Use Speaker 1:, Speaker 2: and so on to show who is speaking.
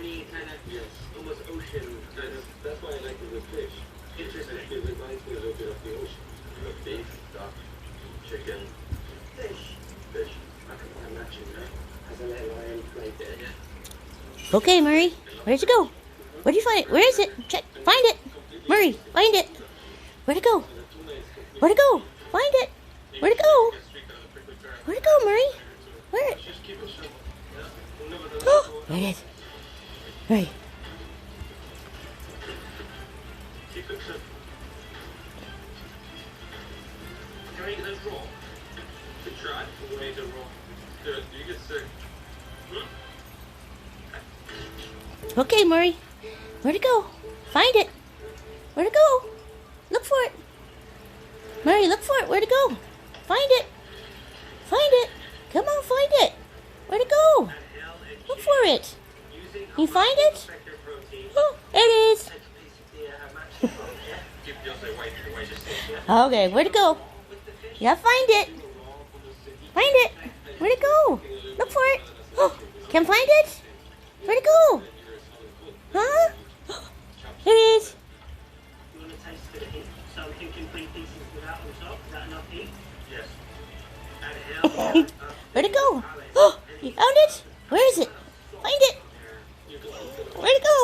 Speaker 1: shiny kind of,
Speaker 2: Yes.
Speaker 1: almost ocean kind of.
Speaker 2: That's why I like the fish.
Speaker 1: Interesting.
Speaker 2: It reminds me a little bit of the ocean. You know, beef, duck, chicken,
Speaker 1: Fish.
Speaker 2: fish.
Speaker 1: I can imagine that. As a little lion played there, yeah.
Speaker 3: Okay, Murray. Where'd you go? Where'd you find it? Where is it? Check. Find it. Murray, find it. Where'd it go? Where'd it go? Find it. Where'd it go? Where'd it go, Murray? Where?
Speaker 2: Just keep it simple. Yeah. We'll never do
Speaker 3: Oh, there it is. Murray.
Speaker 2: Keep it simple.
Speaker 1: Can I eat those raw?
Speaker 2: Good try. We'll eat it raw. Good. You get sick.
Speaker 3: Okay, Murray. Where'd it go? Find it. Where'd it go? Look for it. Murray, look for it. Where'd it go? Find it. Find it. Come on, find it. Where'd it go? Look for it. You find it? Oh, there it is.
Speaker 2: Keep Beyonce wait for the way to sit. Yeah.
Speaker 3: Okay, where'd it go? Yeah, find it. Find it. Where'd it go? Look for it. Oh, can find it? Where'd it go? Huh? Here it is.
Speaker 1: You want to taste it? So I'm thinking 3 pieces without on top. Is that enough heat?
Speaker 2: Yes.
Speaker 1: And how?
Speaker 3: Where'd it go? Oh, you found it? Where is it? Find it. Where'd it go?